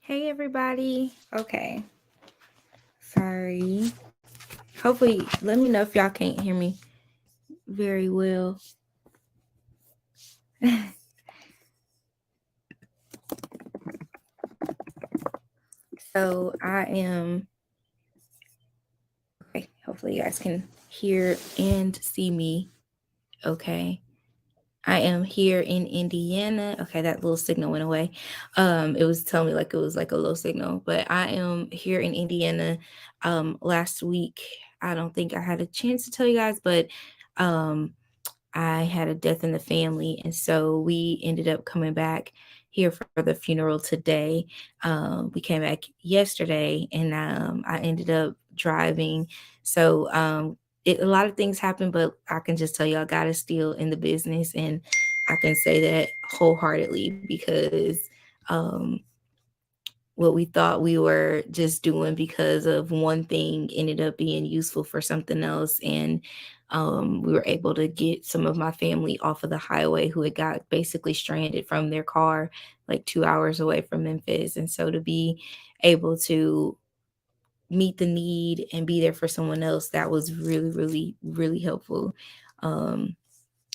Hey everybody. Okay. Sorry. Hopefully, let me know if y'all can't hear me very well. So I am okay. Hopefully you guys can hear and see me. Okay. I am here in Indiana. Okay, that little signal went away. It was telling me like it was like a low signal, but I am here in Indiana. Last week, I don't think I had a chance to tell you guys, but um I had a death in the family, and so we ended up coming back here for the funeral today. We came back yesterday, and I ended up driving. So a lot of things happened, but I can just tell y'all, God is still in the business, and I can say that wholeheartedly because um, what we thought we were just doing because of one thing ended up being useful for something else. And we were able to get some of my family off of the highway who had got basically stranded from their car like 2 hours away from Memphis. And so to be able to meet the need and be there for someone else, that was really, really, really helpful. Um,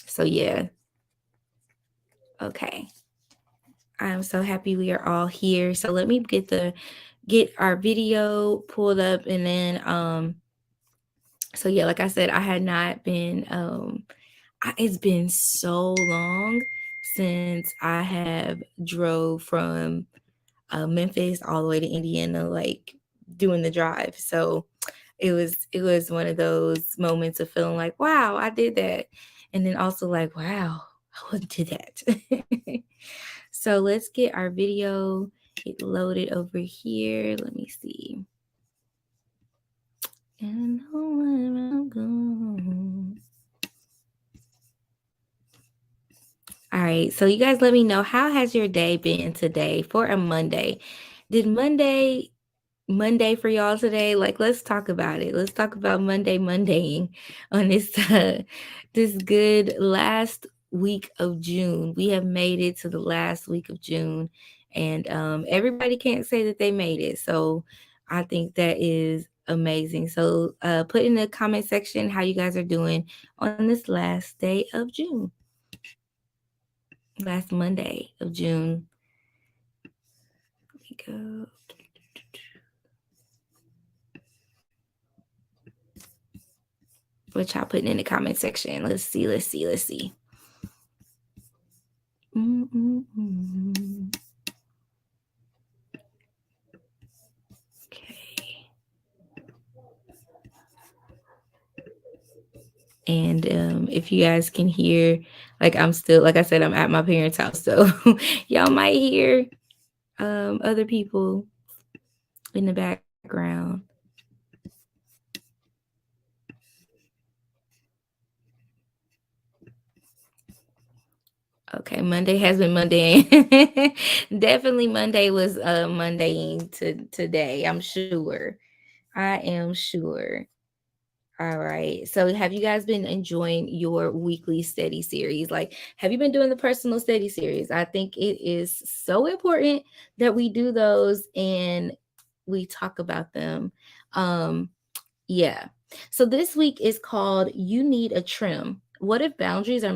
so yeah. Okay. I'm so happy we are all here. So let me get our video pulled up, and then so yeah, like I said, I had not been it's been so long since I have drove from Memphis all the way to Indiana, like doing the drive. So it was one of those moments of feeling like, wow, I did that. And then also like, wow, I wouldn't do that. So let's get our video get loaded over here. Let me see. And I know where I'm going. All right. So you guys let me know, how has your day been today for a Monday? Did Monday for y'all today? Like, let's talk about it. Let's talk about Mondaying on this this good last week of June. We have made it to the last week of June, and everybody can't say that they made it. So I think that is amazing. So put in the comment section how you guys are doing on this last day of June, last Monday of June. Let me go. What y'all putting in the comment section? Let's see. Let's see. Let's see. Mm-mm-mm. Okay. And if you guys can hear, like I'm still, like I said, I'm at my parents' house, so y'all might hear other people in the background. Okay, Monday has been Monday. Definitely Monday was Mondaying to today, I'm sure. I am sure. All right. So have you guys been enjoying your weekly study series? Like, have you been doing the personal study series? I think it is so important that we do those and we talk about them. Um, yeah. So this week is called You Need a Trim. What if boundaries are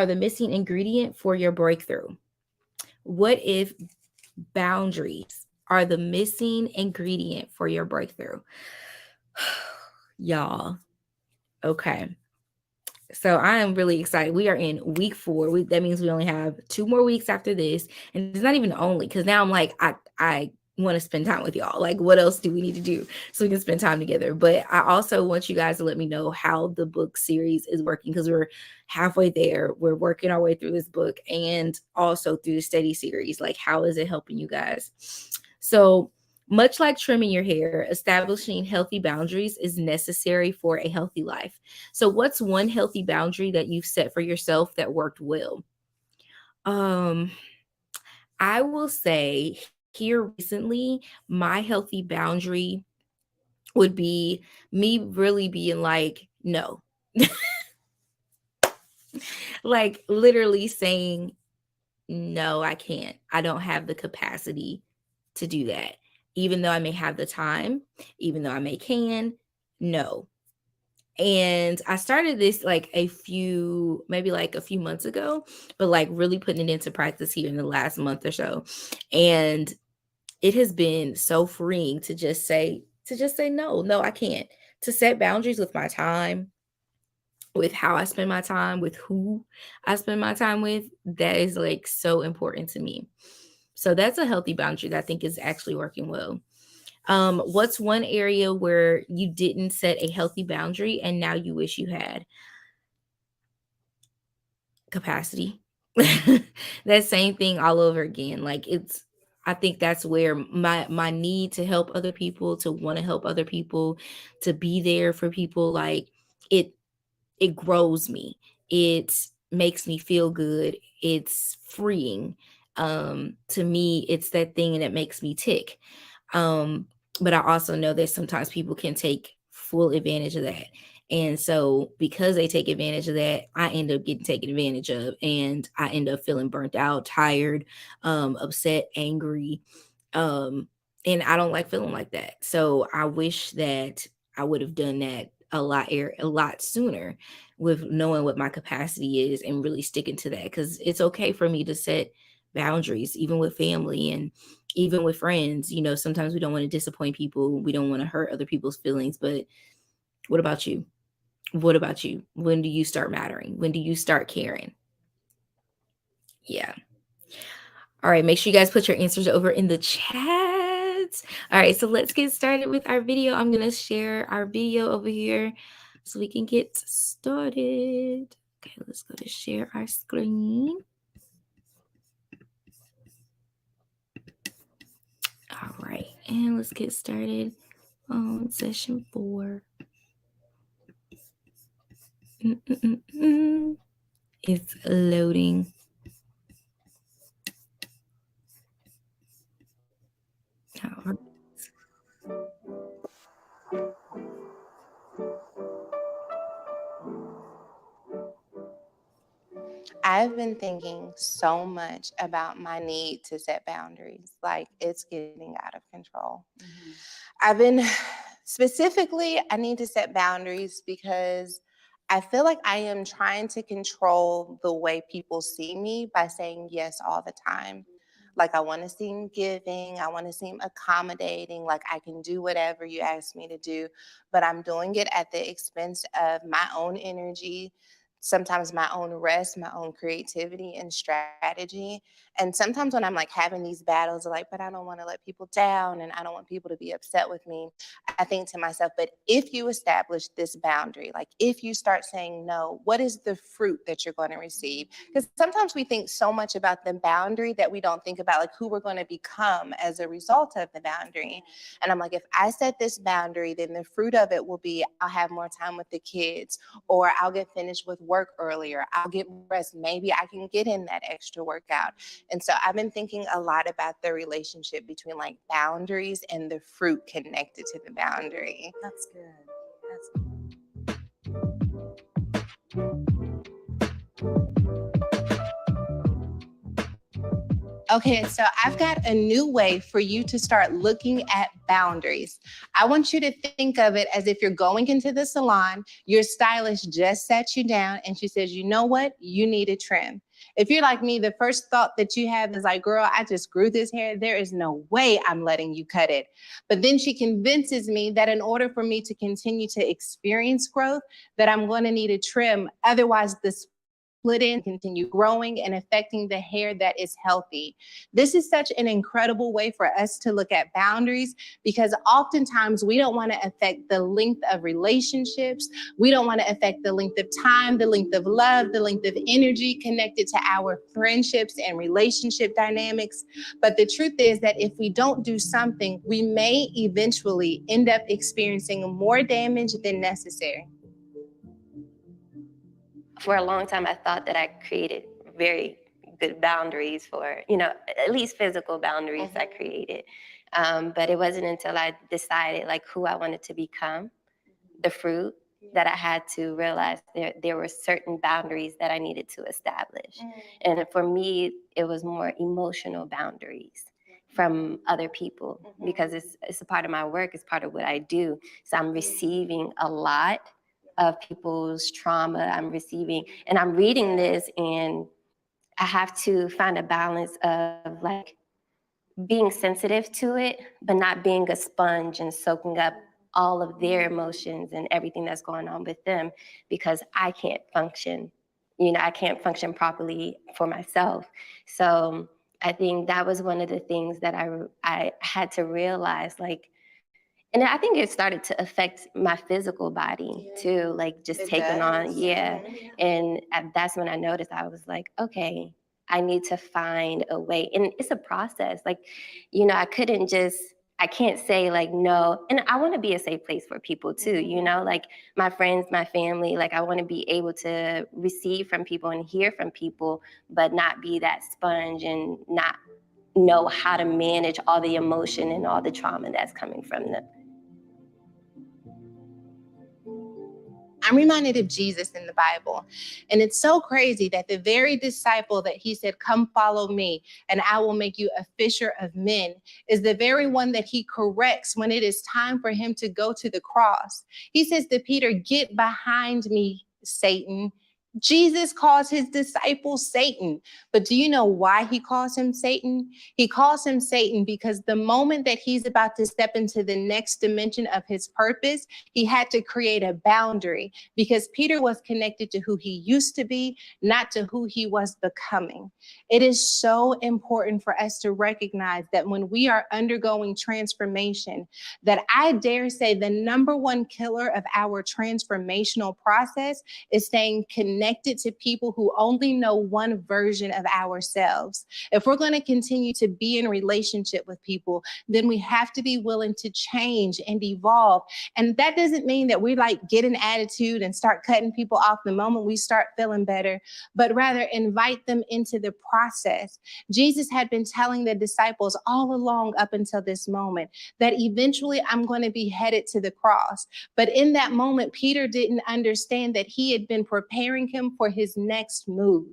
the missing ingredient for your breakthrough? What if boundaries are the missing ingredient for your breakthrough? Y'all. Okay. So I am really excited. We are in week 4. That means we only have 2 more weeks after this, and it's not even only because now I'm like I want to spend time with y'all. Like, what else do we need to do so we can spend time together? But I also want you guys to let me know how the book series is working because we're halfway there. We're working our way through this book and also through the study series. Like, how is it helping you guys? So much like trimming your hair, establishing healthy boundaries is necessary for a healthy life. So what's one healthy boundary that you've set for yourself that worked well? Um, I will say here recently, my healthy boundary would be me really being like, no, like literally saying no, I can't. I don't have the capacity to do that. Even though I may have the time, even though I may can, no. And I started this like maybe like a few months ago, but like really putting it into practice here in the last month or so. And it has been so freeing to just say no, no, I can't. To set boundaries with my time, with how I spend my time, with who I spend my time with, that is like so important to me. So that's a healthy boundary that I think is actually working well. What's one area where you didn't set a healthy boundary and now you wish you had? Capacity. That same thing all over again. Like I think that's where my need to help other people, to want to help other people, to be there for people, like it it grows me. It makes me feel good. It's freeing. To me, it's that thing that makes me tick. Um, but I also know that sometimes people can take full advantage of that. And so because they take advantage of that, I end up getting taken advantage of, and I end up feeling burnt out, tired, upset, angry. Um, and I don't like feeling like that. So I wish that I would have done that a lot sooner, with knowing what my capacity is and really sticking to that, because it's okay for me to set boundaries, even with family and even with friends. Sometimes we don't want to disappoint people, we don't want to hurt other people's feelings, but what about you? What about you? When do you start mattering? When do you start caring? Yeah. All right, make sure you guys put your answers over in the chat. All right, so let's get started with our video. I'm going to share our video over here so we can get started. Okay, let's go to share our screen. All right, and let's get started on session 4. It's loading. All right. I've been thinking so much about my need to set boundaries. Like it's getting out of control. I've been specifically, I need to set boundaries because I feel like I am trying to control the way people see me by saying yes all the time. Like I want to seem giving, I want to seem accommodating, like I can do whatever you ask me to do, but I'm doing it at the expense of my own energy, sometimes my own rest, my own creativity and strategy. And sometimes when I'm like having these battles, like, but I don't want to let people down and I don't want people to be upset with me, I think to myself, but if you establish this boundary, like if you start saying no, what is the fruit that you're going to receive? Because sometimes we think so much about the boundary that we don't think about like who we're going to become as a result of the boundary. And I'm like, if I set this boundary, then the fruit of it will be I'll have more time with the kids, or I'll get finished with work earlier. I'll get more rest. Maybe I can get in that extra workout. And so I've been thinking a lot about the relationship between like boundaries and the fruit connected to the boundary. That's good. That's good. Okay, so I've got a new way for you to start looking at boundaries. I want you to think of it as if you're going into the salon, your stylist just sat you down and she says, you know what? You need a trim. If you're like me, the first thought that you have is like, girl, I just grew this hair. There is no way I'm letting you cut it. But then she convinces me that in order for me to continue to experience growth, that I'm going to need a trim. Otherwise, the split ends will continue growing and affecting the hair that is healthy. This is such an incredible way for us to look at boundaries because oftentimes we don't want to affect the length of relationships. We don't want to affect the length of time, the length of love, the length of energy connected to our friendships and relationship dynamics. But the truth is that if we don't do something, we may eventually end up experiencing more damage than necessary. For a long time, I thought that I created very good boundaries for, at least physical boundaries I created. But it wasn't until I decided like who I wanted to become, the fruit, that I had to realize there were certain boundaries that I needed to establish. And for me, it was more emotional boundaries from other people, because it's a part of my work, it's part of what I do. So I'm receiving a lot of people's trauma. I'm receiving, and I'm reading this, and I have to find a balance of like being sensitive to it, but not being a sponge and soaking up all of their emotions and everything that's going on with them, because I can't function. I can't function properly for myself. So I think that was one of the things that I had to realize, like, and I think it started to affect my physical body too, like just It taking on, does. yeah. And that's when I noticed, I was like, okay, I need to find a way. And it's a process. Like, I can't say like no. And I want to be a safe place for people too, like my friends, my family, like I want to be able to receive from people and hear from people, but not be that sponge and not know how to manage all the emotion and all the trauma that's coming from them. I'm reminded of Jesus in the Bible. And it's so crazy that the very disciple that he said, come follow me and I will make you a fisher of men, is the very one that he corrects when it is time for him to go to the cross. He says to Peter, get behind me, Satan. Jesus calls his disciple Satan. But do you know why he calls him Satan? He calls him Satan because the moment that he's about to step into the next dimension of his purpose, he had to create a boundary, because Peter was connected to who he used to be, not to who he was becoming. It is so important for us to recognize that when we are undergoing transformation, that I dare say the number one killer of our transformational process is staying connected to people who only know one version of ourselves. If we're going to continue to be in relationship with people, then we have to be willing to change and evolve. And that doesn't mean that we like get an attitude and start cutting people off the moment we start feeling better, but rather invite them into the process. Jesus had been telling the disciples all along up until this moment that eventually I'm going to be headed to the cross. But in that moment, Peter didn't understand that he had been preparing him for his next move.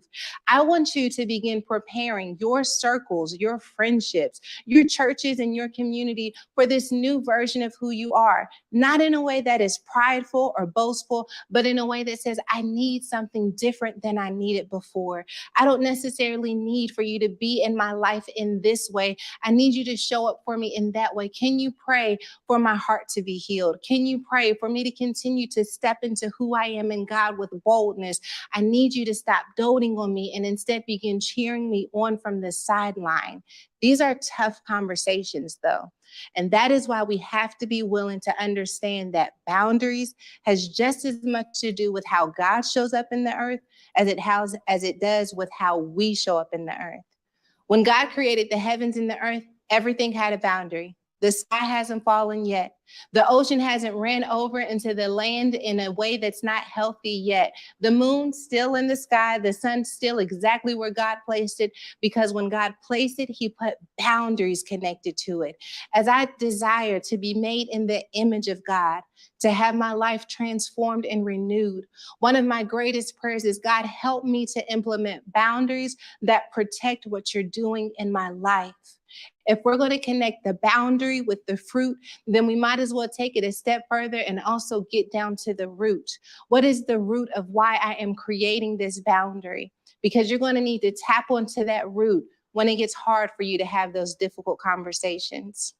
I want you to begin preparing your circles, your friendships, your churches, and your community for this new version of who you are. Not in a way that is prideful or boastful, but in a way that says, I need something different than I needed before. I don't necessarily need for you to be in my life in this way. I need you to show up for me in that way. Can you pray for my heart to be healed? Can you pray for me to continue to step into who I am in God with boldness? I need you to stop doting on me and instead begin cheering me on from the sideline. These are tough conversations, though. And that is why we have to be willing to understand that boundaries has just as much to do with how God shows up in the earth as it does with how we show up in the earth. When God created the heavens and the earth, everything had a boundary. The sky hasn't fallen yet. The ocean hasn't ran over into the land in a way that's not healthy yet. The moon's still in the sky. The sun's still exactly where God placed it, because when God placed it, he put boundaries connected to it. As I desire to be made in the image of God, to have my life transformed and renewed, one of my greatest prayers is, God, help me to implement boundaries that protect what you're doing in my life. If we're going to connect the boundary with the fruit, then we might as well take it a step further and also get down to the root. What is the root of why I am creating this boundary? Because you're going to need to tap onto that root when it gets hard for you to have those difficult conversations.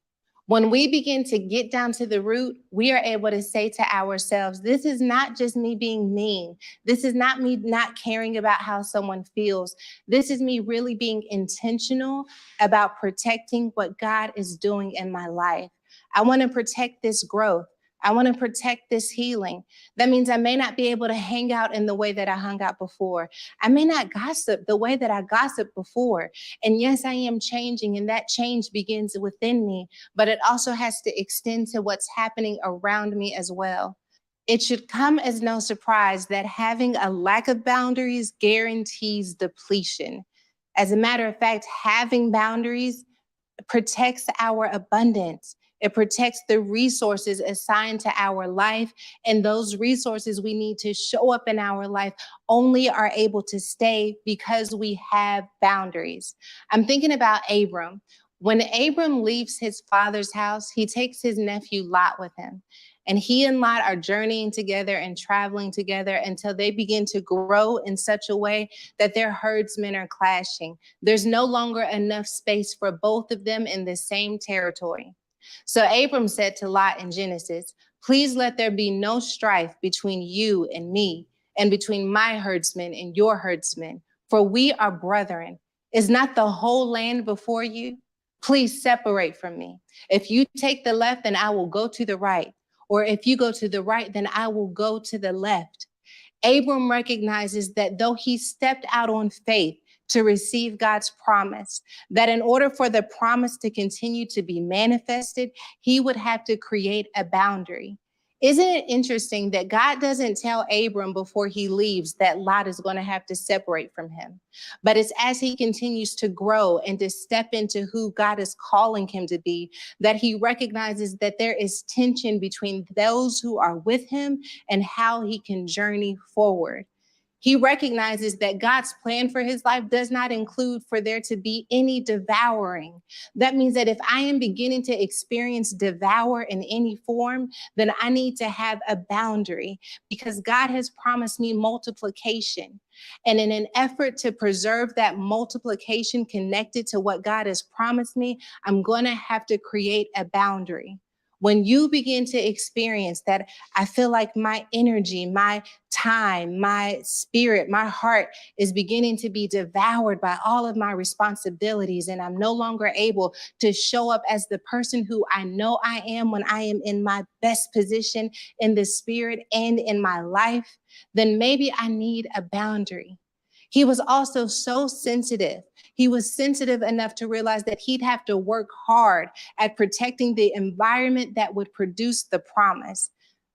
When we begin to get down to the root, we are able to say to ourselves, this is not just me being mean. This is not me not caring about how someone feels. This is me really being intentional about protecting what God is doing in my life. I want to protect this growth. I want to protect this healing. That means I may not be able to hang out in the way that I hung out before. I may not gossip the way that I gossiped before. And yes, I am changing, and that change begins within me, but it also has to extend to what's happening around me as well. It should come as no surprise that having a lack of boundaries guarantees depletion. As a matter of fact, having boundaries protects our abundance. It protects the resources assigned to our life. And those resources we need to show up in our life only are able to stay because we have boundaries. I'm thinking about Abram. When Abram leaves his father's house, he takes his nephew Lot with him. And he and Lot are journeying together and traveling together until they begin to grow in such a way that their herdsmen are clashing. There's no longer enough space for both of them in the same territory. So Abram said to Lot in Genesis, "Please let there be no strife between you and me, and between my herdsmen and your herdsmen, for we are brethren. Is not the whole land before you? Please separate from me. If you take the left, then I will go to the right. Or if you go to the right, then I will go to the left." Abram recognizes that though he stepped out on faith to receive God's promise, that in order for the promise to continue to be manifested, he would have to create a boundary. Isn't it interesting that God doesn't tell Abram before he leaves that Lot is going to have to separate from him? But it's as he continues to grow and to step into who God is calling him to be, that he recognizes that there is tension between those who are with him and how he can journey forward. He recognizes that God's plan for his life does not include for there to be any devouring. That means that if I am beginning to experience devour in any form, then I need to have a boundary, because God has promised me multiplication. And in an effort to preserve that multiplication connected to what God has promised me, I'm going to have to create a boundary. When you begin to experience that, I feel like my energy, my time, my spirit, my heart is beginning to be devoured by all of my responsibilities, and I'm no longer able to show up as the person who I know I am when I am in my best position in the spirit and in my life, then maybe I need a boundary. He was also so sensitive. He was sensitive enough to realize that he'd have to work hard at protecting the environment that would produce the promise.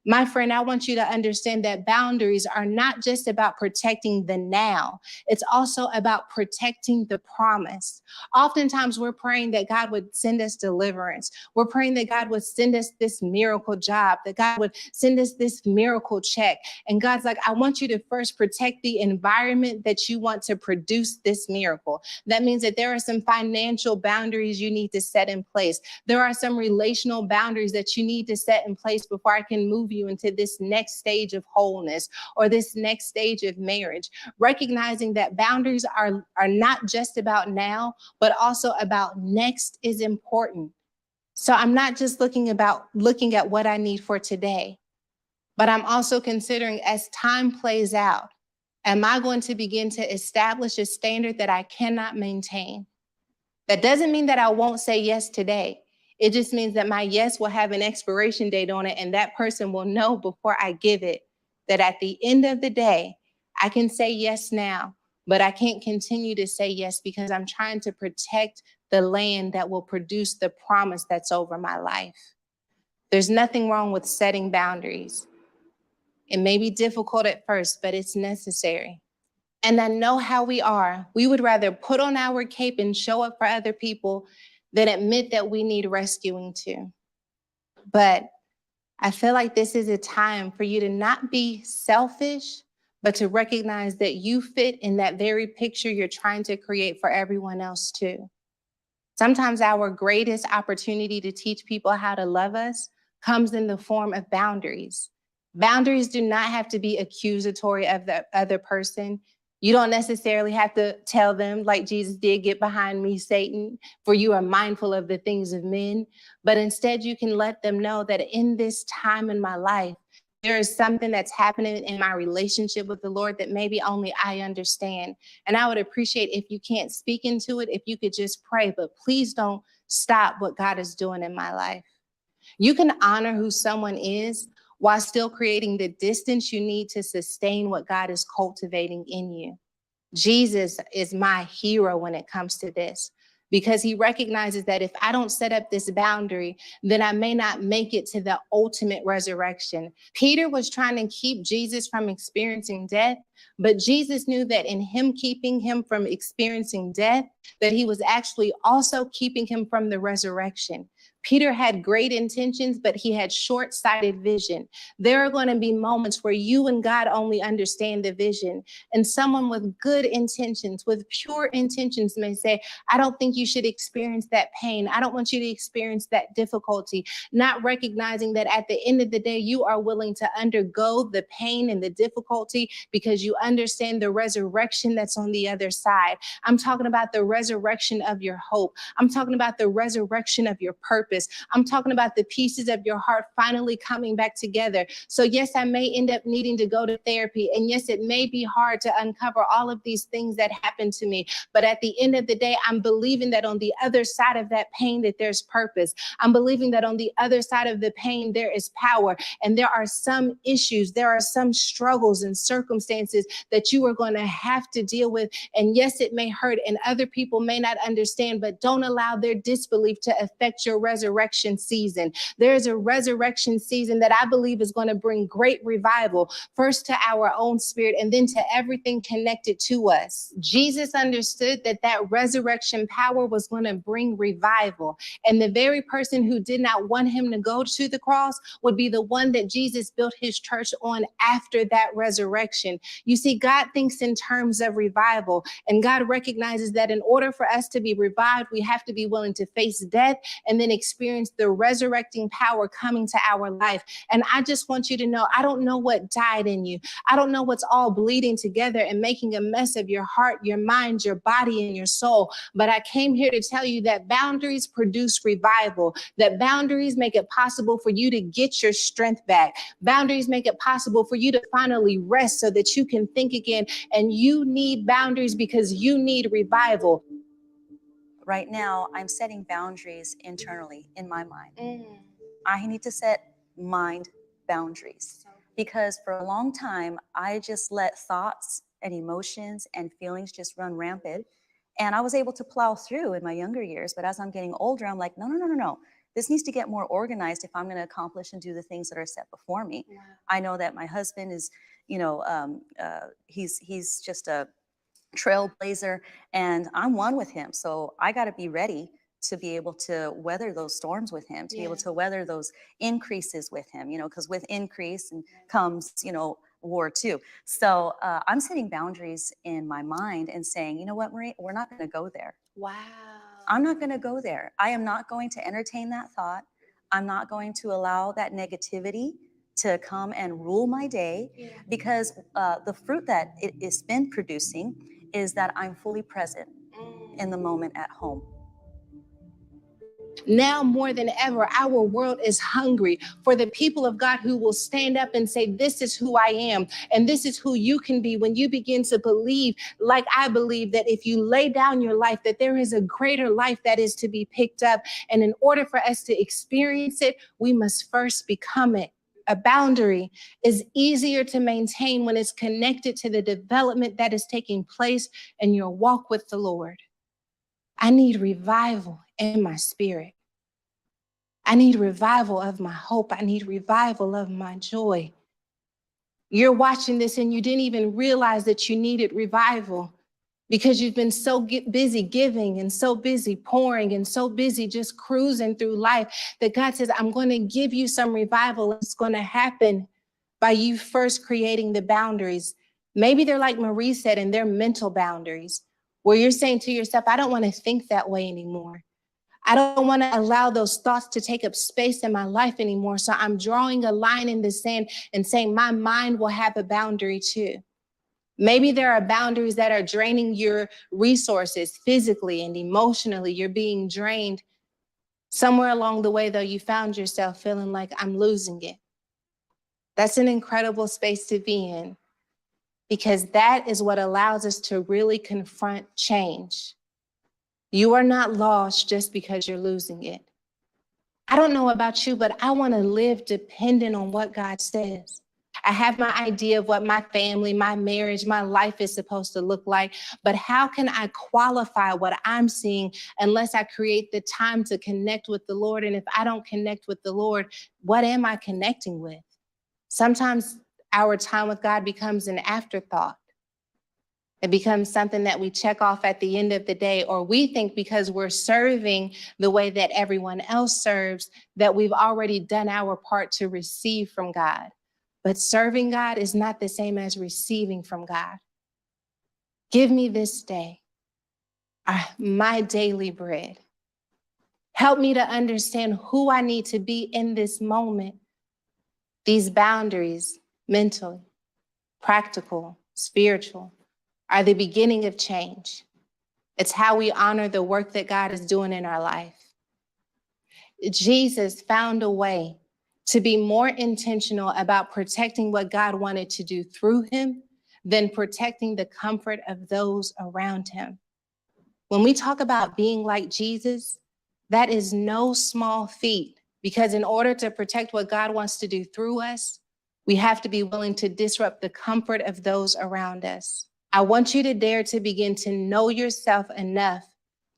My friend, I want you to understand that boundaries are not just about protecting the now. It's also about protecting the promise. Oftentimes we're praying that God would send us deliverance. We're praying that God would send us this miracle job, that God would send us this miracle check. And God's like, I want you to first protect the environment that you want to produce this miracle. That means that there are some financial boundaries you need to set in place. There are some relational boundaries that you need to set in place before I can move you into this next stage of wholeness or this next stage of marriage. Recognizing that boundaries are not just about now, but also about next is important. So I'm not just looking at what I need for today, but I'm also considering, as time plays out, am I going to begin to establish a standard that I cannot maintain? That doesn't mean that I won't say yes today. It just means that my yes will have an expiration date on it, and that person will know before I give it that at the end of the day, I can say yes now, but I can't continue to say yes because I'm trying to protect the land that will produce the promise that's over my life. There's nothing wrong with setting boundaries. It may be difficult at first, but it's necessary. And I know how we are. We would rather put on our cape and show up for other people than admit that we need rescuing too. But I feel like this is a time for you to not be selfish, but to recognize that you fit in that very picture you're trying to create for everyone else too. Sometimes our greatest opportunity to teach people how to love us comes in the form of boundaries. Boundaries do not have to be accusatory of the other person. You don't necessarily have to tell them, like Jesus did, "Get behind me, Satan, for you are mindful of the things of men." But instead, you can let them know that in this time in my life, there is something that's happening in my relationship with the Lord that maybe only I understand. And I would appreciate if you can't speak into it, if you could just pray, but please don't stop what God is doing in my life. You can honor who someone is while still creating the distance you need to sustain what God is cultivating in you. Jesus is my hero when it comes to this, because he recognizes that if I don't set up this boundary, then I may not make it to the ultimate resurrection. Peter was trying to keep Jesus from experiencing death, but Jesus knew that in him keeping him from experiencing death, that he was actually also keeping him from the resurrection. Peter had great intentions, but he had short-sighted vision. There are going to be moments where you and God only understand the vision. And someone with good intentions, with pure intentions may say, I don't think you should experience that pain. I don't want you to experience that difficulty. Not recognizing that at the end of the day, you are willing to undergo the pain and the difficulty because you understand the resurrection that's on the other side. I'm talking about the resurrection of your hope. I'm talking about the resurrection of your purpose. I'm talking about the pieces of your heart finally coming back together. So yes, I may end up needing to go to therapy. And yes, it may be hard to uncover all of these things that happened to me. But at the end of the day, I'm believing that on the other side of that pain, that there's purpose. I'm believing that on the other side of the pain, there is power. And there are some issues, there are some struggles and circumstances that you are going to have to deal with. And yes, it may hurt and other people may not understand, but don't allow their disbelief to affect your resurrection season. There is a resurrection season that I believe is going to bring great revival, first to our own spirit and then to everything connected to us. Jesus understood that that resurrection power was going to bring revival. And the very person who did not want him to go to the cross would be the one that Jesus built his church on after that resurrection. You see, God thinks in terms of revival, and God recognizes that in order for us to be revived, we have to be willing to face death and then experience the resurrecting power coming to our life. And I just want you to know, I don't know what died in you. I don't know what's all bleeding together and making a mess of your heart, your mind, your body, and your soul. But I came here to tell you that boundaries produce revival, that boundaries make it possible for you to get your strength back. Boundaries make it possible for you to finally rest so that you can think again. And you need boundaries because you need revival. Right now, I'm setting boundaries internally in my mind. I need to set mind boundaries because for a long time, I just let thoughts and emotions and feelings just run rampant. And I was able to plow through in my younger years. But as I'm getting older, I'm like, no. This needs to get more organized if I'm going to accomplish and do the things that are set before me. Wow. I know that my husband is, he's just a trailblazer and I'm one with him. So I got to be ready to be able to weather those storms with him, to be able to weather those increases with him, because with increase comes, war too. So I'm setting boundaries in my mind and saying, you know what, Marie, we're not going to go there. Wow. I'm not going to go there. I am not going to entertain that thought. I'm not going to allow that negativity to come and rule my day because the fruit that it has been producing is that I'm fully present in the moment at home. Now more than ever, our world is hungry for the people of God who will stand up and say, this is who I am. And this is who you can be when you begin to believe, like I believe, that if you lay down your life, that there is a greater life that is to be picked up. And in order for us to experience it, we must first become it. A boundary is easier to maintain when it's connected to the development that is taking place in your walk with the Lord. I need revival in my spirit. I need revival of my hope. I need revival of my joy. You're watching this and you didn't even realize that you needed revival because you've been so busy giving and so busy pouring and so busy just cruising through life that God says, I'm going to give you some revival. It's going to happen by you first creating the boundaries. Maybe they're like Marie said, and they're mental boundaries where you're saying to yourself, I don't want to think that way anymore. I don't want to allow those thoughts to take up space in my life anymore. So I'm drawing a line in the sand and saying my mind will have a boundary too. Maybe there are boundaries that are draining your resources physically and emotionally. You're being drained. Somewhere along the way, though, you found yourself feeling like I'm losing it. That's an incredible space to be in because that is what allows us to really confront change. You are not lost just because you're losing it. I don't know about you, but I want to live dependent on what God says. I have my idea of what my family, my marriage, my life is supposed to look like, but how can I qualify what I'm seeing unless I create the time to connect with the Lord? And if I don't connect with the Lord, what am I connecting with? Sometimes our time with God becomes an afterthought. It becomes something that we check off at the end of the day, or we think because we're serving the way that everyone else serves, that we've already done our part to receive from God. But serving God is not the same as receiving from God. Give me this day my daily bread. Help me to understand who I need to be in this moment. These boundaries, mental, practical, spiritual, are the beginning of change. It's how we honor the work that God is doing in our life. Jesus found a way to be more intentional about protecting what God wanted to do through him than protecting the comfort of those around him. When we talk about being like Jesus, that is no small feat, because in order to protect what God wants to do through us, we have to be willing to disrupt the comfort of those around us. I want you to dare to begin to know yourself enough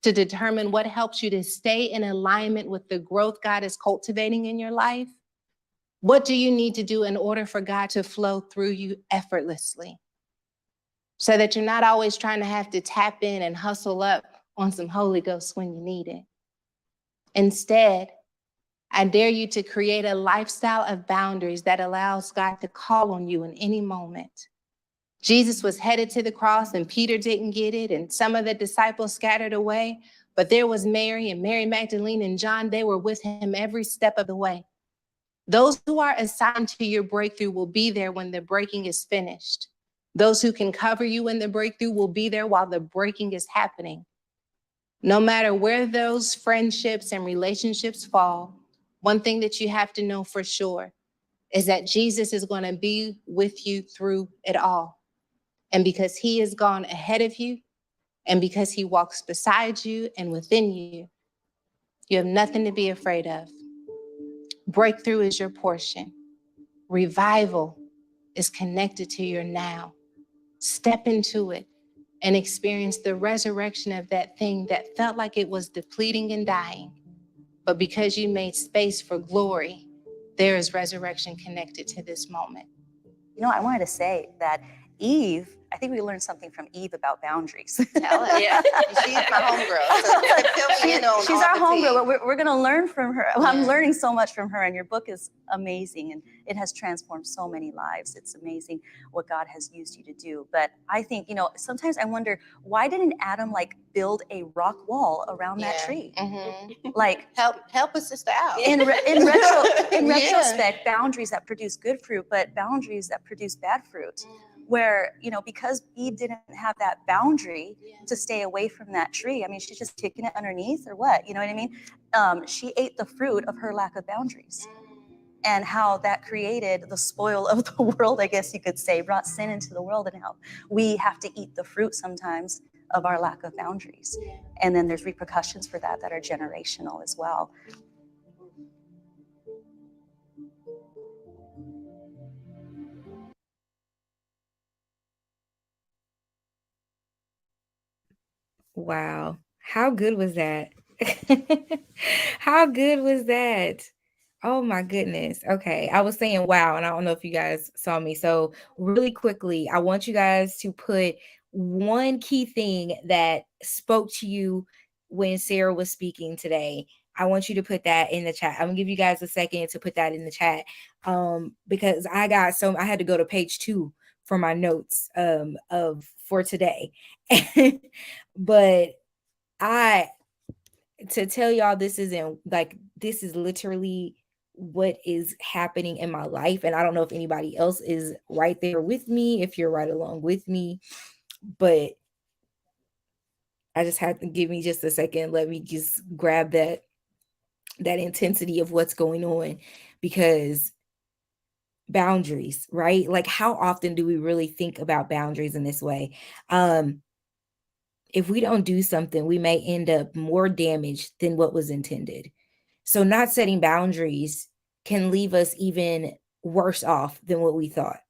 to determine what helps you to stay in alignment with the growth God is cultivating in your life. What do you need to do in order for God to flow through you effortlessly, so that you're not always trying to have to tap in and hustle up on some Holy Ghost when you need it? Instead, I dare you to create a lifestyle of boundaries that allows God to call on you in any moment. Jesus was headed to the cross and Peter didn't get it, and some of the disciples scattered away, but there was Mary and Mary Magdalene and John. They were with him every step of the way. Those who are assigned to your breakthrough will be there when the breaking is finished. Those who can cover you in the breakthrough will be there while the breaking is happening. No matter where those friendships and relationships fall, one thing that you have to know for sure is that Jesus is going to be with you through it all. And because he has gone ahead of you, and because he walks beside you and within you, you have nothing to be afraid of. Breakthrough is your portion. Revival is connected to your now. Step into it and experience the resurrection of that thing that felt like it was depleting and dying. But because you made space for glory, there is resurrection connected to this moment. You know, I wanted to say that Eve, I think we learned something from Eve about boundaries. Tell us. Yeah. She's my homegirl. So she's our homegirl, but we're going to learn from her. Well, I'm Yeah. learning so much from her, and your book is amazing, and it has transformed so many lives. It's amazing what God has used you to do. But I think, you know, sometimes I wonder, why didn't Adam like build a rock wall around that tree? Mm-hmm. Like help a sister out. In Yeah. retrospect, boundaries that produce good fruit, but boundaries that produce bad fruit. Where, you know, because Eve didn't have that boundary to stay away from that tree. I mean, she's just kicking it underneath or what? You know what I mean? She ate the fruit of her lack of boundaries. And how that created the spoil of the world, I guess you could say, brought sin into the world, and how we have to eat the fruit sometimes of our lack of boundaries. And then there's repercussions for that are generational as well. Wow. How good was that? How good was that? Oh my goodness. Okay. I was saying wow, and I don't know if you guys saw me. So, really quickly, I want you guys to put one key thing that spoke to you when Sarah was speaking today. I want you to put that in the chat. I'm gonna give you guys a second to put that in the chat. Because I had to go to page 2 for my notes of for today. But to tell y'all, this is literally what is happening in my life, and I don't know if anybody else is right there with me, if you're right along with me, but I just had to give me just a second. Let me just grab that intensity of what's going on, because boundaries, right? Like, how often do we really think about boundaries in this way? If we don't do something, we may end up more damaged than what was intended. So not setting boundaries can leave us even worse off than what we thought.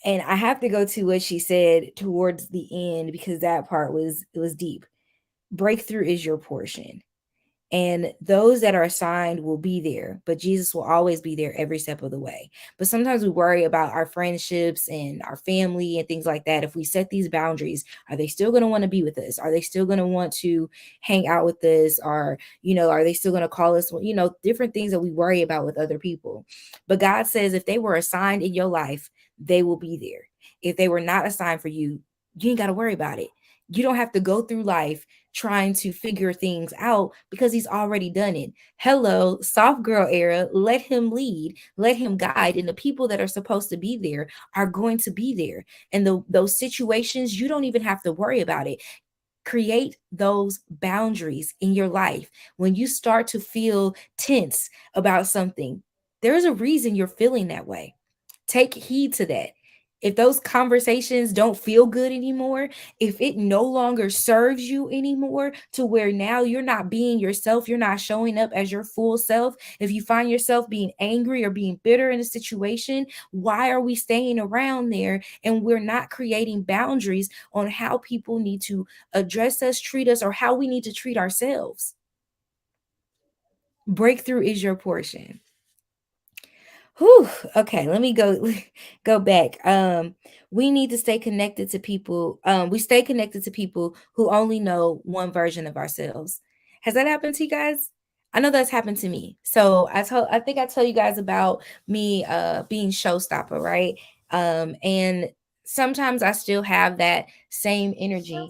And I have to go to what she said towards the end, because that part was deep. Breakthrough is your portion. And those that are assigned will be there, but Jesus will always be there every step of the way. But sometimes we worry about our friendships and our family and things like that. If we set these boundaries, are they still going to want to be with us? Are they still going to want to hang out with us? Or, are they still going to call us, different things that we worry about with other people. But God says if they were assigned in your life, they will be there. If they were not assigned for you, you ain't got to worry about it. You don't have to go through life trying to figure things out because he's already done it. Hello, soft girl era. Let him lead, let him guide. And the people that are supposed to be there are going to be there. And those situations, you don't even have to worry about it. Create those boundaries in your life. When you start to feel tense about something, there's a reason you're feeling that way. Take heed to that. If those conversations don't feel good anymore, if it no longer serves you anymore to where now you're not being yourself, you're not showing up as your full self, if you find yourself being angry or being bitter in a situation, why are we staying around there and we're not creating boundaries on how people need to address us, treat us, or how we need to treat ourselves? Breakthrough is your portion. Whew. Okay, let me go back. We need to stay connected to people. We stay connected to people who only know one version of ourselves. Has that happened to you guys? I know that's happened to me. So I think I tell you guys about me being showstopper, right? And sometimes I still have that same energy.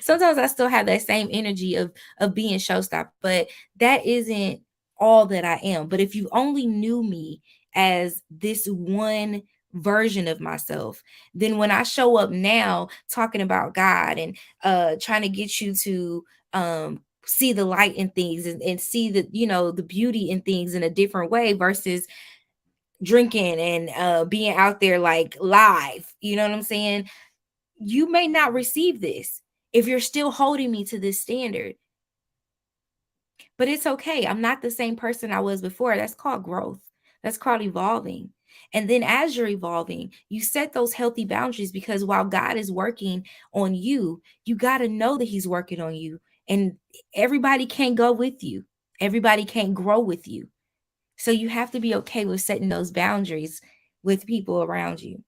Sometimes I still have that same energy of being showstopper, but that isn't all that I am. But if you only knew me as this one version of myself, then when I show up now talking about God and trying to get you to see the light in things and see the the beauty in things in a different way versus drinking and being out there like live, you know what I'm saying? You may not receive this if you're still holding me to this standard. But it's okay. I'm not the same person I was before. That's called growth. That's called evolving. And then as you're evolving, you set those healthy boundaries because while God is working on you, you got to know that he's working on you. And everybody can't go with you. Everybody can't grow with you. So you have to be okay with setting those boundaries with people around you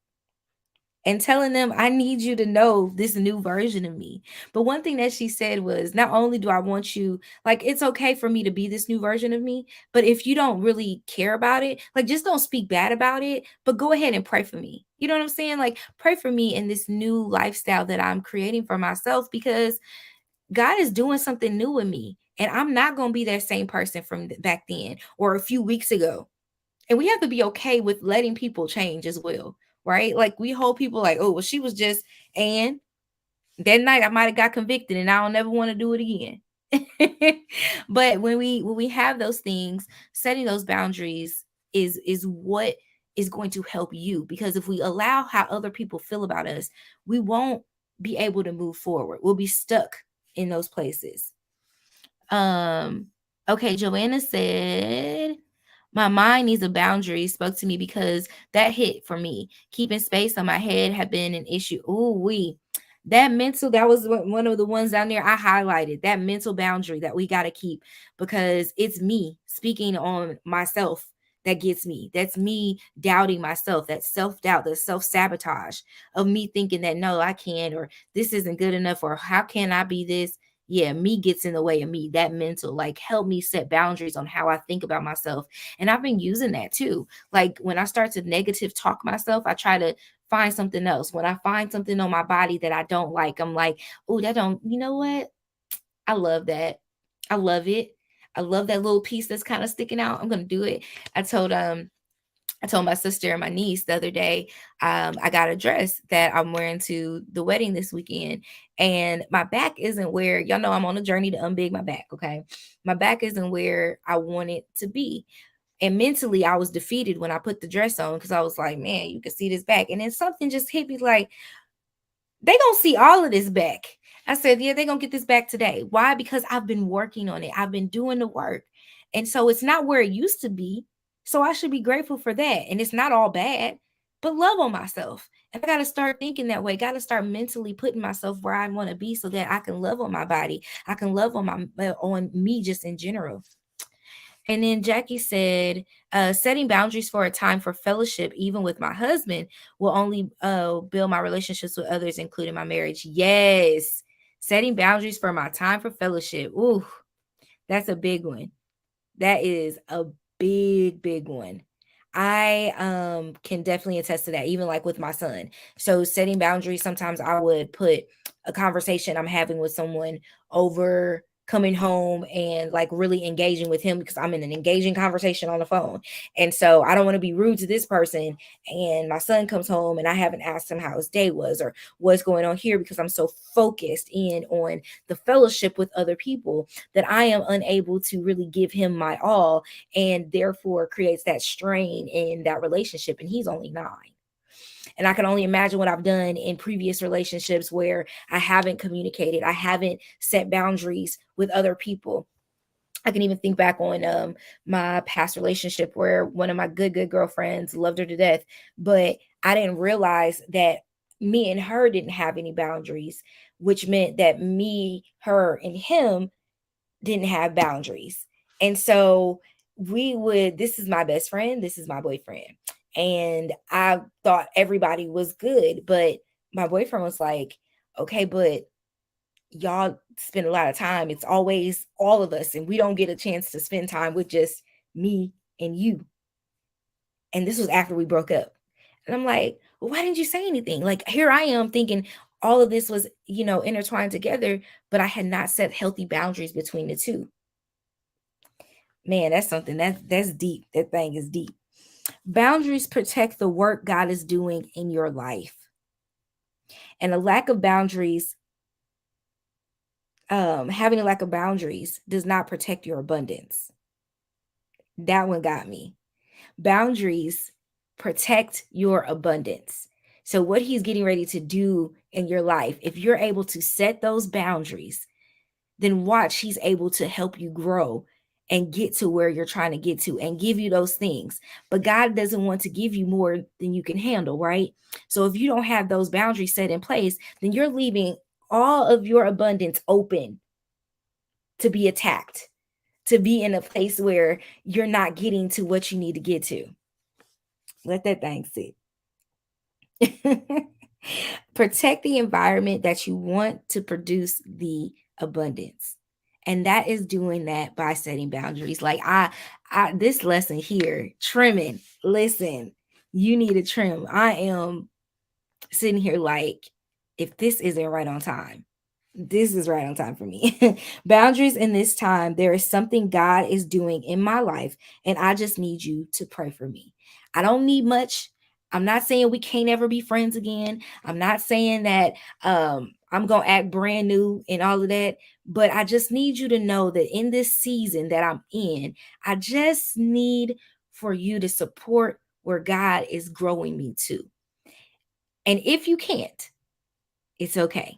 and telling them, I need you to know this new version of me. But one thing that she said was, not only do I want you, like, it's okay for me to be this new version of me, but if you don't really care about it, like, just don't speak bad about it, but go ahead and pray for me. You know what I'm saying? Like, pray for me in this new lifestyle that I'm creating for myself, because God is doing something new in me. And I'm not going to be that same person from back then or a few weeks ago. And we have to be okay with letting people change as well, right? Like, we hold people like, oh, well, she was just, and that night I might have got convicted and I don't never want to do it again. But when we have those things, setting those boundaries is what is going to help you, because if we allow how other people feel about us, we won't be able to move forward. We'll be stuck in those places. Okay, Joanna said, my mind needs a boundary. Spoke to me because that hit for me. Keeping space on my head had been an issue. That mental, that was one of the ones down there I highlighted, that mental boundary that we got to keep, because it's me speaking on myself that gets me. That's me doubting myself, that self-doubt, that self-sabotage of me thinking that no, I can't, or this isn't good enough, or how can I be this? Yeah, me gets in the way of me. That mental, like, help me set boundaries on how I think about myself. And I've been using that too. Like, when I start to negative talk myself, I try to find something else. When I find something on my body that I don't like, I'm like, oh, that don't, you know what? I love that. I love it. I love that little piece that's kind of sticking out. I'm gonna do it. I told my sister and my niece the other day, I got a dress that I'm wearing to the wedding this weekend. And my back isn't where, y'all know I'm on a journey to unbig my back, okay? My back isn't where I want it to be. And mentally, I was defeated when I put the dress on, because I was like, man, you can see this back. And then something just hit me like, they gonna see all of this back. I said, yeah, they're gonna get this back today. Why? Because I've been working on it. I've been doing the work. And so it's not where it used to be. So I should be grateful for that. And it's not all bad. but love on myself. And I got to start thinking that way. Got to start mentally putting myself where I want to be so that I can love on my body. I can love on me just in general. And then Jackie said, setting boundaries for a time for fellowship, even with my husband, will only build my relationships with others, including my marriage. Yes. Setting boundaries for my time for fellowship. Ooh, that's a big one. That is a big one. I can definitely attest to that, even like with my son. So setting boundaries, sometimes I would put a conversation I'm having with someone over coming home and like really engaging with him because I'm in an engaging conversation on the phone. And so I don't want to be rude to this person. And my son comes home and I haven't asked him how his day was or what's going on here because I'm so focused in on the fellowship with other people that I am unable to really give him my all, and therefore creates that strain in that relationship. And he's only 9. And I can only imagine what I've done in previous relationships where I haven't communicated, I haven't set boundaries with other people. I can even think back on my past relationship where one of my good girlfriends, loved her to death, but I didn't realize that me and her didn't have any boundaries, which meant that me, her, and him didn't have boundaries. And so this is my best friend, this is my boyfriend. And I thought everybody was good, but my boyfriend was like, okay, but y'all spend a lot of time. It's always all of us, and we don't get a chance to spend time with just me and you. And this was after we broke up. And I'm like, well, why didn't you say anything? Like, here I am thinking all of this was, intertwined together, but I had not set healthy boundaries between the two. Man, that's something that's deep. That thing is deep. Boundaries protect the work God is doing in your life. And a lack of boundaries, having a lack of boundaries does not protect your abundance. That one got me. Boundaries protect your abundance. So what he's getting ready to do in your life, if you're able to set those boundaries, then watch, he's able to help you grow and get to where you're trying to get to and give you those things. But God doesn't want to give you more than you can handle, right? So if you don't have those boundaries set in place, then you're leaving all of your abundance open to be attacked, to be in a place where you're not getting to what you need to get to. Let that thing sit. Protect the environment that you want to produce the abundance. And that is doing that by setting boundaries. Like I this lesson here, trimming. Listen, you need to trim. I am sitting here like, if this isn't right on time, this is right on time for me. Boundaries in this time, there is something God is doing in my life, and I just need you to pray for me. I don't need much. I'm not saying we can't ever be friends again. I'm not saying that I'm going to act brand new and all of that, but I just need you to know that in this season that I'm in, I just need for you to support where God is growing me to. And if you can't, it's okay.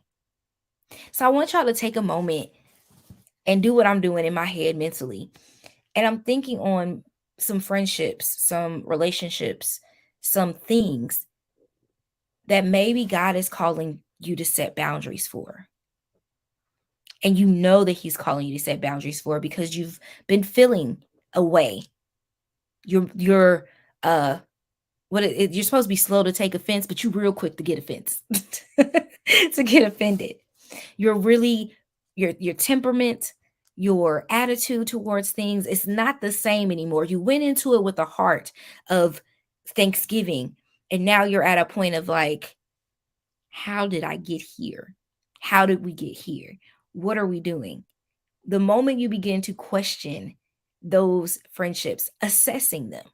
So I want y'all to take a moment and do what I'm doing in my head mentally. And I'm thinking on some friendships, some relationships, some things that maybe God is calling you to set boundaries for. And you know that he's calling you to set boundaries for because you've been feeling a way. You're you're supposed to be slow to take offense, but you're real quick to get offense, to get offended. You're really your temperament, your attitude towards things is not the same anymore. You went into it with a heart of thanksgiving, and now you're at a point of like, how did I get here? How did we get here? What are we doing? The moment you begin to question those friendships, assessing them,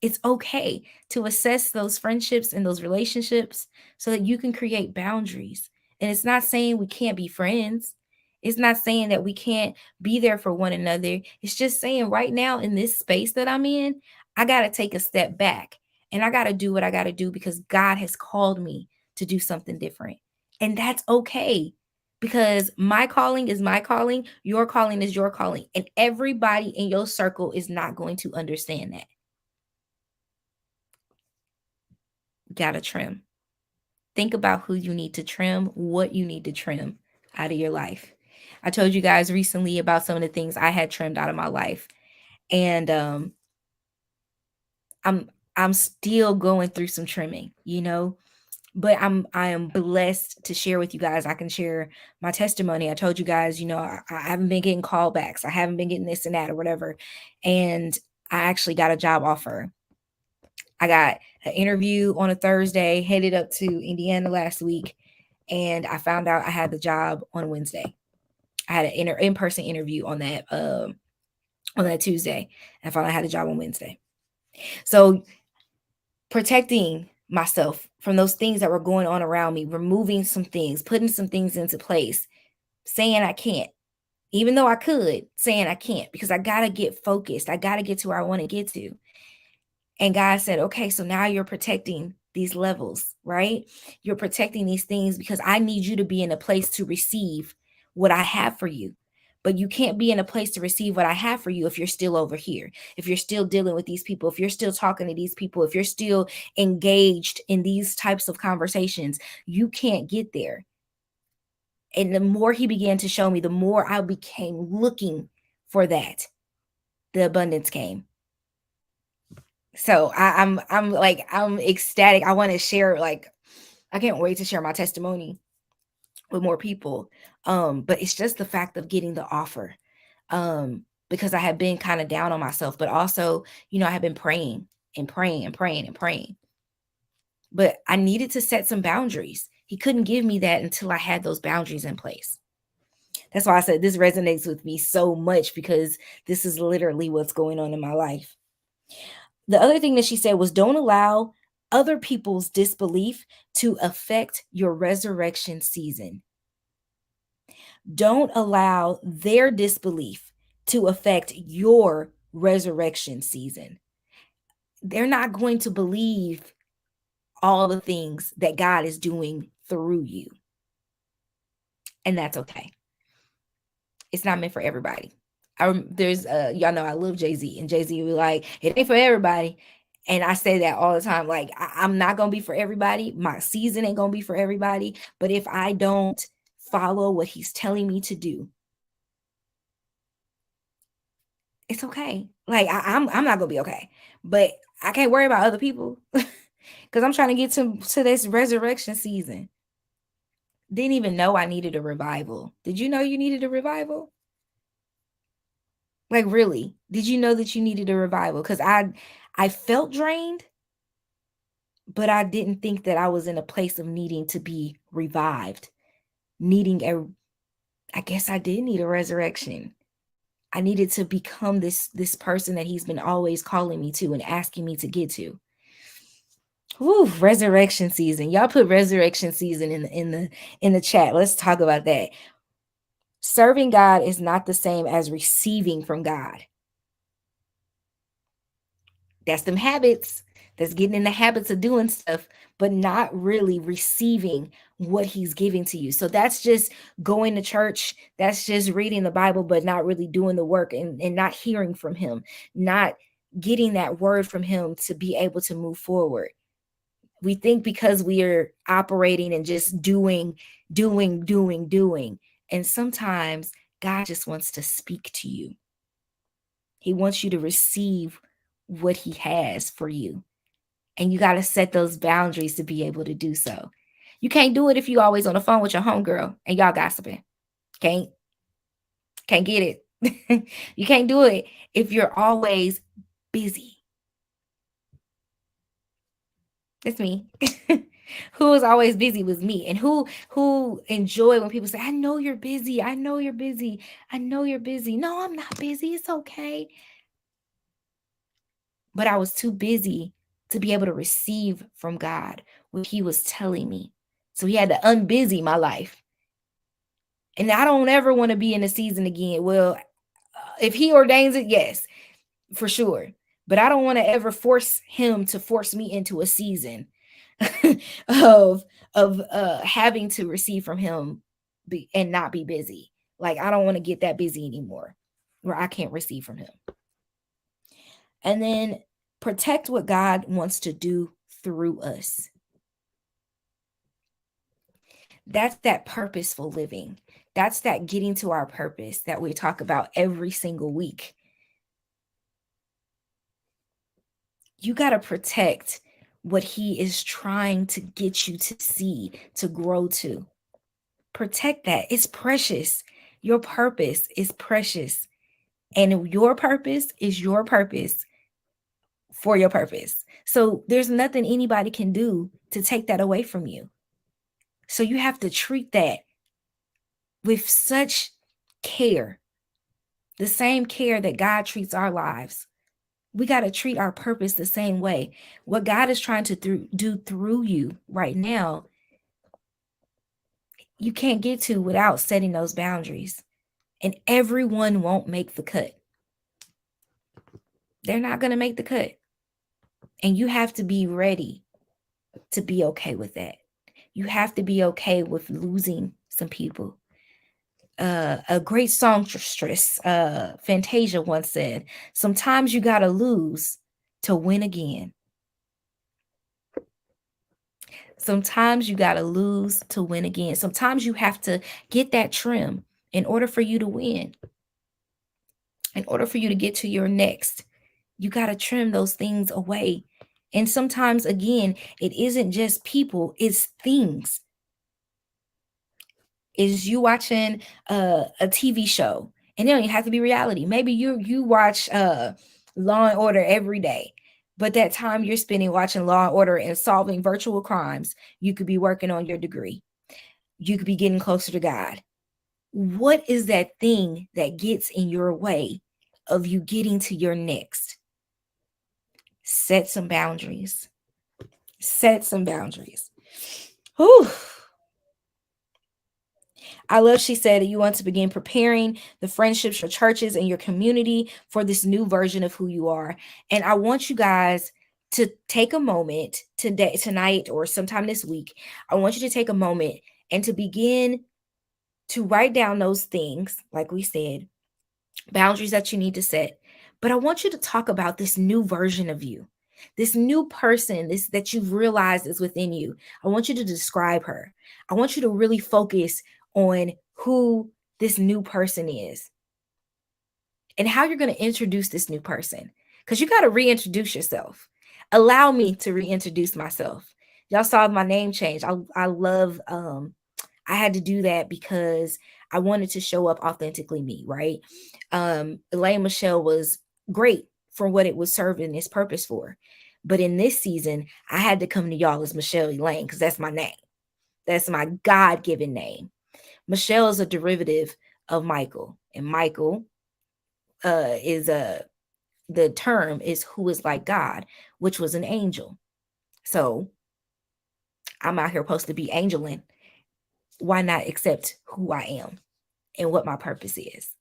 it's okay to assess those friendships and those relationships so that you can create boundaries. And it's not saying we can't be friends. It's not saying that we can't be there for one another. It's just saying right now in this space that I'm in, I got to take a step back and I got to do what I got to do because God has called me to do something different. And that's okay because my calling is my calling. Your calling is your calling. And everybody in your circle is not going to understand that. gotta trim. Think about who you need to trim, what you need to trim out of your life. I told you guys recently about some of the things I had trimmed out of my life. And I'm still going through some trimming, but I am blessed to share with you guys. I can share my testimony. I told you guys, I haven't been getting callbacks. I haven't been getting this and that or whatever. And I actually got a job offer. I got an interview on a Thursday, headed up to Indiana last week, and I found out I had the job on Wednesday. I had an in-person interview on that Tuesday. I found out I had the job on Wednesday. So protecting myself from those things that were going on around me, removing some things, putting some things into place, saying I can't, even though I could, saying I can't, because I got to get focused. I got to get to where I want to get to. And God said, okay, so now you're protecting these levels, right? You're protecting these things because I need you to be in a place to receive what I have for you. But you can't be in a place to receive what I have for you if you're still over here, if you're still dealing with these people, if you're still talking to these people, if you're still engaged in these types of conversations, you can't get there. And the more he began to show me, the more I became looking for that. The abundance came. So I'm ecstatic. I want to share, I can't wait to share my testimony with more people. But it's just the fact of getting the offer. Because I have been kind of down on myself, but also, I have been praying and praying and praying and praying. But I needed to set some boundaries. He couldn't give me that until I had those boundaries in place. That's why I said this resonates with me so much, because this is literally what's going on in my life. The other thing that she said was, don't allow other people's disbelief to affect your resurrection season. Don't allow their disbelief to affect your resurrection season. They're not going to believe all the things that God is doing through you. And that's okay. It's not meant for everybody. There's y'all know I love Jay-Z, and Jay-Z was like, it ain't for everybody. And I say that all the time. Like, I'm not gonna be for everybody. My season ain't gonna be for everybody. But if I don't follow what he's telling me to do, it's okay. Like, I'm not gonna be okay. But I can't worry about other people because I'm trying to get to this resurrection season. Didn't even know I needed a revival. Did you know you needed a revival? Like, really, did you know that you needed a revival? Because I felt drained, but I didn't think that I was in a place of needing to be revived. I guess I did need a resurrection. I needed to become this person that he's been always calling me to and asking me to get to. Woo, resurrection season. Y'all put resurrection season in the chat. Let's talk about that. Serving God is not the same as receiving from God. That's them habits. That's getting in the habits of doing stuff, but not really receiving what he's giving to you. So that's just going to church. That's just reading the Bible, but not really doing the work and not hearing from him, not getting that word from him to be able to move forward. We think because we are operating and just doing. And sometimes God just wants to speak to you. He wants you to receive what he has for you. And you got to set those boundaries to be able to do so. You can't do it if you always on the phone with your homegirl and y'all gossiping. Can't get it. You can't do it if you're always busy. It's me. Who is always busy was me. And who enjoy when people say, I know you're busy. I know you're busy. I know you're busy. No, I'm not busy. It's okay. But I was too busy to be able to receive from God what he was telling me. So he had to unbusy my life. And I don't ever want to be in a season again. Well, if he ordains it, yes, for sure. But I don't want to ever force him to force me into a season of having to receive from him and not be busy. Like, I don't want to get that busy anymore where I can't receive from him. And then protect what God wants to do through us. That's that purposeful living. That's that getting to our purpose that we talk about every single week. You got to protect what he is trying to get you to see, to grow to. Protect that. It's precious. Your purpose is precious. And your purpose is your purpose for your purpose. So there's nothing anybody can do to take that away from you. So you have to treat that with such care, the same care that God treats our lives. We got to treat our purpose the same way. What God is trying to do through you right now, you can't get to without setting those boundaries. And everyone won't make the cut. They're not going to make the cut. And you have to be ready to be okay with that. You have to be okay with losing some people. A great songstress, Fantasia, once said, sometimes you got to lose to win again. Sometimes you got to lose to win again. Sometimes you have to get that trim in order for you to win. In order for you to get to your next, you got to trim those things away. And sometimes, again, it isn't just people, it's things. Is you watching a TV show, and it don't even have to be reality. Maybe you watch Law and Order every day, but that time you're spending watching Law and Order and solving virtual crimes, you could be working on your degree. You could be getting closer to God. What is that thing that gets in your way of you getting to your next? Set some boundaries. Set some boundaries. Whew. I love she said that you want to begin preparing the friendships, your churches, and your community for this new version of who you are. And I want you guys to take a moment today, tonight, or sometime this week. I want you to take a moment and to begin to write down those things, like we said, boundaries that you need to set. But I want you to talk about this new version of you, this new person, this that you've realized is within you. I want you to describe her. I want you to really focus on who this new person is and how you're going to introduce this new person, because you got to reintroduce yourself. Allow me to reintroduce myself. Y'all saw my name change. I love I had to do that because I wanted to show up authentically me, right? Elaine Michelle was great for what it was serving its purpose for. But in this season, I had to come to y'all as Michelle Elaine because that's my name. That's my God-given name. Michelle is a derivative of Michael, and Michael is the term is who is like God, which was an angel. So I'm out here supposed to be angeling. Why not accept who I am and what my purpose is?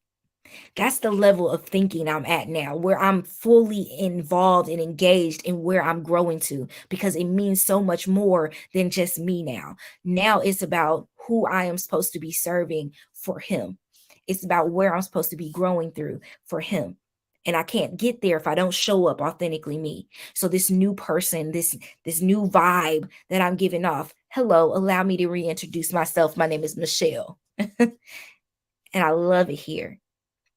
That's the level of thinking I'm at now, where I'm fully involved and engaged in where I'm growing to, because it means so much more than just me now. Now it's about who I am supposed to be serving for him. It's about where I'm supposed to be growing through for him. And I can't get there if I don't show up authentically me. So this new person, this new vibe that I'm giving off, hello, allow me to reintroduce myself. My name is Michelle. And I love it here.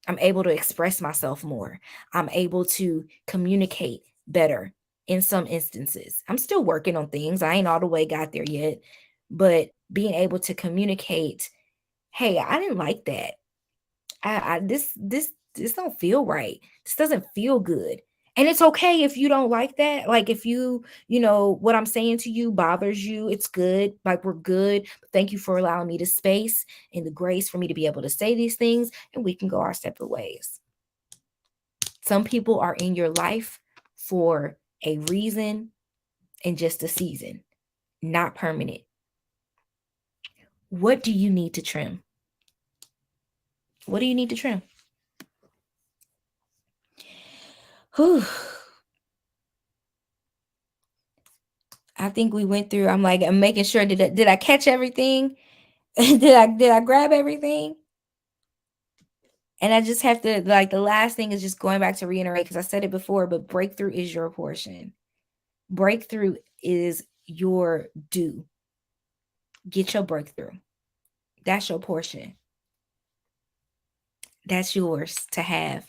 I'm able to express myself more. I'm able to communicate better in some instances. I'm still working on things. I ain't all the way got there yet, but being able to communicate, hey, I didn't like that. This don't feel right. This doesn't feel good. And it's okay if you don't like that. Like if you know, what I'm saying to you bothers you, it's good. Like we're good. Thank you for allowing me the space and the grace for me to be able to say these things, and we can go our separate ways. Some people are in your life for a reason and just a season, not permanent. What do you need to trim? What do you need to trim? Whew. I think we went through. I'm making sure. Did I catch everything? did I grab everything? And I just have to, like, the last thing is just going back to reiterate, because I said it before, but breakthrough is your portion. Breakthrough is your due. Get your breakthrough. That's your portion. That's yours to have.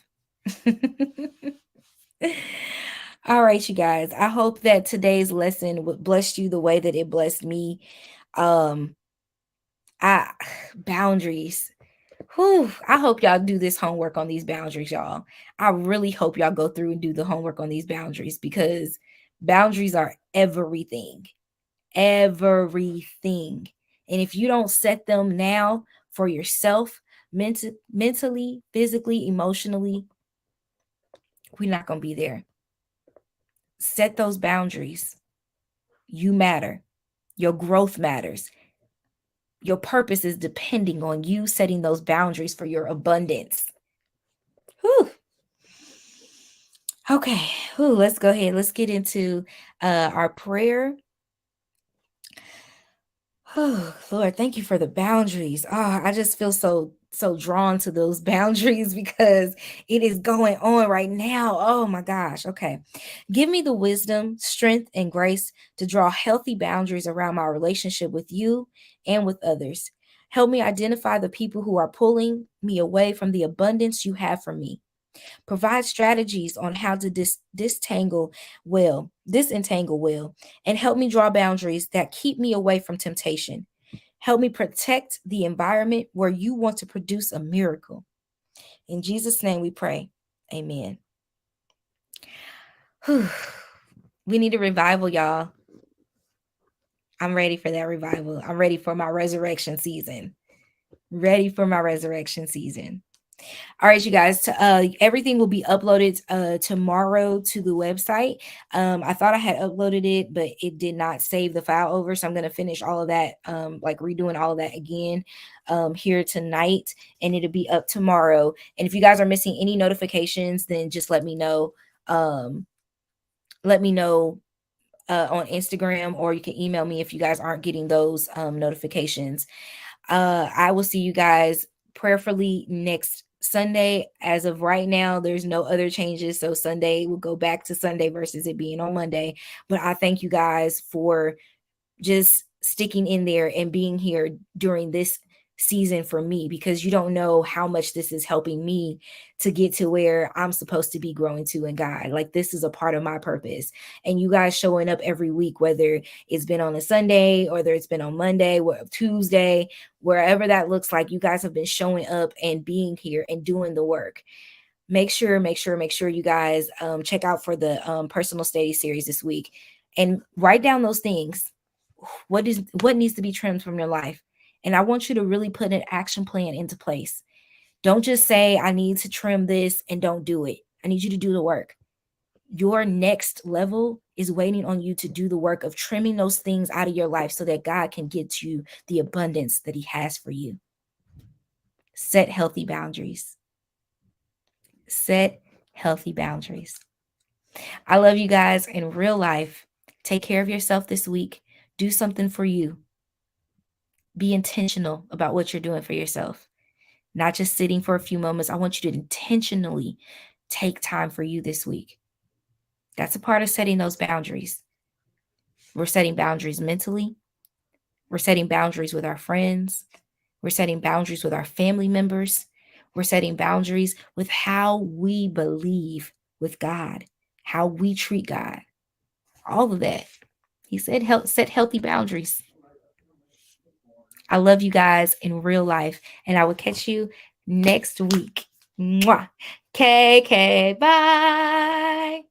All right, you guys. I hope that today's lesson blessed you the way that it blessed me. Um, I boundaries. Whew, I hope y'all do this homework on these boundaries, y'all. I really hope y'all go through and do the homework on these boundaries because boundaries are everything. Everything. And if you don't set them now for yourself, mentally, physically, emotionally, we're not going to be there. Set those boundaries. You matter. Your growth matters. Your purpose is depending on you setting those boundaries for your abundance. Whew. Okay. Whew, let's go ahead. Let's get into our prayer. Oh, Lord, thank you for the boundaries. Oh, I just feel so drawn to those boundaries because it is going on right now. Oh my gosh. Okay. Give me the wisdom, strength, and grace to draw healthy boundaries around my relationship with you and with others. Help me identify the people who are pulling me away from the abundance you have for me. Provide strategies on how to disentangle well, and help me draw boundaries that keep me away from temptation. Help me protect the environment where you want to produce a miracle. In Jesus' name we pray. Amen. Whew. We need a revival, y'all. I'm ready for that revival. I'm ready for my resurrection season. Ready for my resurrection season. All right, you guys, everything will be uploaded tomorrow to the website. I thought I had uploaded it, but it did not save the file over. So I'm going to finish all of that, like redoing all of that again here tonight, and it'll be up tomorrow. And if you guys are missing any notifications, then just let me know. Let me know on Instagram, or you can email me if you guys aren't getting those notifications. I will see you guys prayerfully next Sunday. As of right now, there's no other changes. So Sunday will go back to Sunday versus it being on Monday. But I thank you guys for just sticking in there and being here during this season for me, because you don't know how much this is helping me to get to where I'm supposed to be growing to in God. Like, this is a part of my purpose. And you guys showing up every week, whether it's been on a Sunday or whether it's been on Monday or Tuesday, wherever that looks like, you guys have been showing up and being here and doing the work. Make sure you guys check out for the personal study series this week and write down those things. What needs to be trimmed from your life? And I want you to really put an action plan into place. Don't just say, I need to trim this, and don't do it. I need you to do the work. Your next level is waiting on you to do the work of trimming those things out of your life so that God can get you the abundance that He has for you. Set healthy boundaries. Set healthy boundaries. I love you guys in real life. Take care of yourself this week. Do something for you. Be intentional about what you're doing for yourself. Not just sitting for a few moments. I want you to intentionally take time for you this week. That's a part of setting those boundaries. We're setting boundaries mentally. We're setting boundaries with our friends. We're setting boundaries with our family members. We're setting boundaries with how we believe with God, how we treat God. All of that. He said, set healthy boundaries. I love you guys in real life, and I will catch you next week. Mwah. KK, bye.